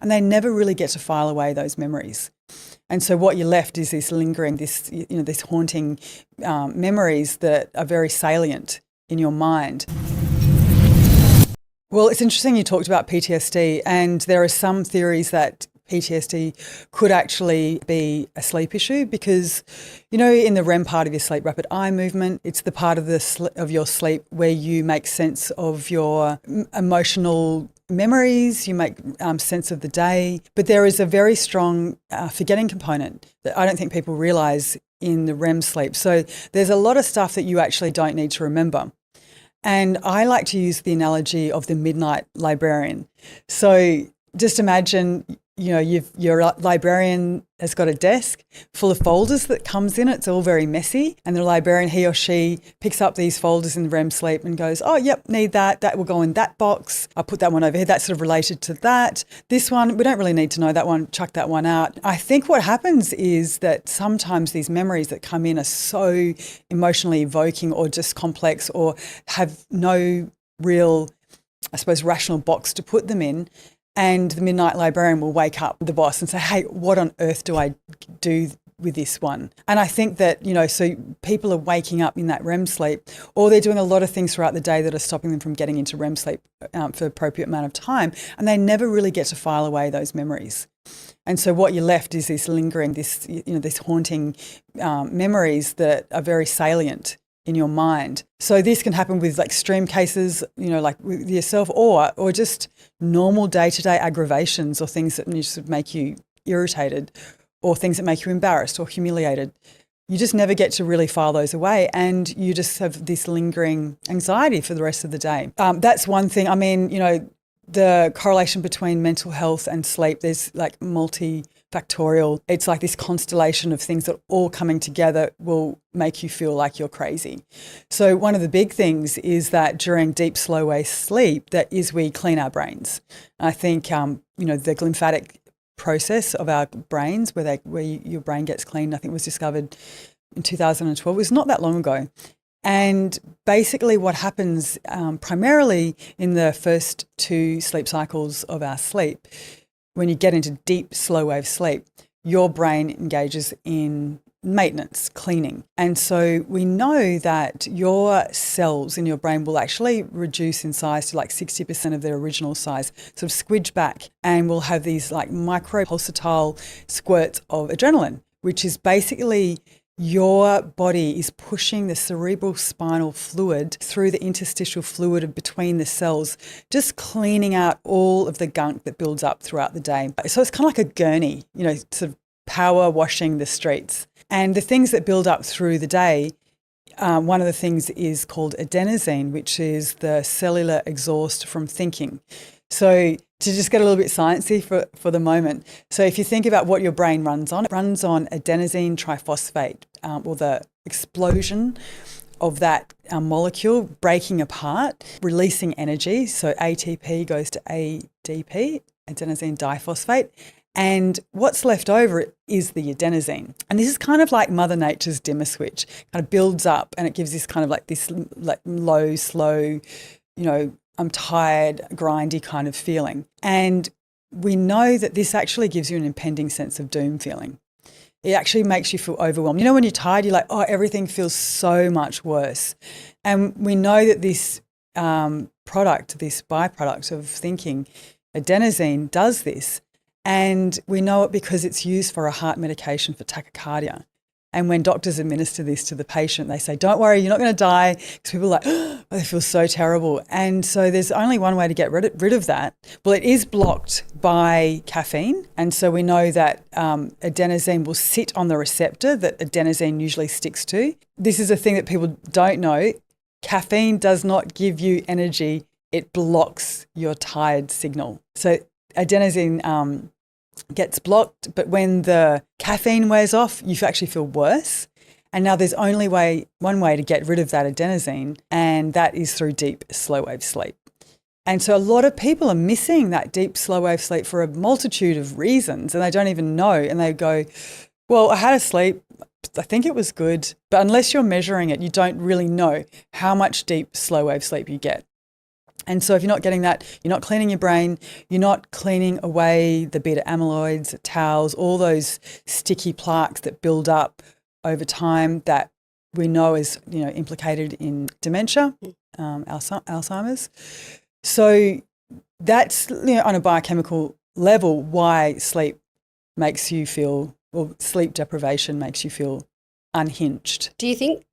and they never really get to file away those memories. And so what you're left is this lingering, this haunting memories that are very salient in your mind. Well, it's interesting you talked about PTSD, and there are some theories that PTSD could actually be a sleep issue because, in the REM part of your sleep, rapid eye movement, it's the part of your sleep where you make sense of your emotional memories, you make sense of the day. But there is a very strong forgetting component that I don't think people realise in the REM sleep. So there's a lot of stuff that you actually don't need to remember. And I like to use the analogy of the midnight librarian. So just imagine, your librarian has got a desk full of folders that comes in. It's all very messy. And the librarian, he or she, picks up these folders in REM sleep and goes, oh, yep, need that. That will go in that box. I'll put that one over here. That's sort of related to that. This one, we don't really need to know that one. Chuck that one out. I think what happens is that sometimes these memories that come in are so emotionally evoking or just complex or have no real, rational box to put them in. And the midnight librarian will wake up the boss and say, hey, what on earth do I do with this one? And I think that, so people are waking up in that REM sleep, or they're doing a lot of things throughout the day that are stopping them from getting into REM sleep for appropriate amount of time. And they never really get to file away those memories. And so what you're left is this lingering, this haunting memories that are very salient in your mind. So this can happen with extreme cases, like with yourself, or just normal day-to-day aggravations or things that just make you irritated or things that make you embarrassed or humiliated. You just never get to really file those away, and you just have this lingering anxiety for the rest of the day. That's one thing. I mean, the correlation between mental health and sleep, there's multifactorial. It's like this constellation of things that all coming together will make you feel like you're crazy. So one of the big things is that during deep, slow wave sleep, that is we clean our brains. I think, the glymphatic process of our brains where your brain gets cleaned, I think was discovered in 2012. It was not that long ago. And basically what happens primarily in the first 2 sleep cycles of our sleep, when you get into deep, slow wave sleep, your brain engages in maintenance, cleaning. And so we know that your cells in your brain will actually reduce in size to 60% of their original size, sort of squidge back, and we'll have these micro pulsatile squirts of adrenaline, which is basically your body is pushing the cerebral spinal fluid through the interstitial fluid between the cells, just cleaning out all of the gunk that builds up throughout the day. So it's kind of like a gurney, sort of power washing the streets. And the things that build up through the day, one of the things is called adenosine, which is the cellular exhaust from thinking. So to just get a little bit sciencey for the moment. So if you think about what your brain runs on, it runs on adenosine triphosphate, or the explosion of that molecule breaking apart, releasing energy. So ATP goes to ADP, adenosine diphosphate. And what's left over is the adenosine. And this is kind of like Mother Nature's dimmer switch, kind of builds up and it gives this kind of this low, slow, I'm tired, grindy kind of feeling. And we know that this actually gives you an impending sense of doom feeling. It actually makes you feel overwhelmed. When you're tired, you're like, oh, everything feels so much worse. And we know that this product, this byproduct of thinking, adenosine, does this. And we know it because it's used for a heart medication for tachycardia. And when doctors administer this to the patient, they say, don't worry, you're not going to die. Because people are like, oh, they feel so terrible. And so there's only one way to get rid of that. Well, it is blocked by caffeine. And so we know that adenosine will sit on the receptor that adenosine usually sticks to. This is a thing that people don't know. Caffeine does not give you energy. It blocks your tired signal. So adenosine gets blocked, but when the caffeine wears off, you actually feel worse. And now there's only one way to get rid of that adenosine, and that is through deep, slow wave sleep. And so a lot of people are missing that deep, slow wave sleep for a multitude of reasons, and they don't even know. And they go, well, I had a sleep, I think it was good. But unless you're measuring it, you don't really know how much deep, slow wave sleep you get. And so if you're not getting that, you're not cleaning your brain, you're not cleaning away the beta amyloids, tau's, all those sticky plaques that build up over time that we know is, implicated in dementia, Alzheimer's. So that's, on a biochemical level why sleep makes you feel, or sleep deprivation makes you feel unhinged. Do you think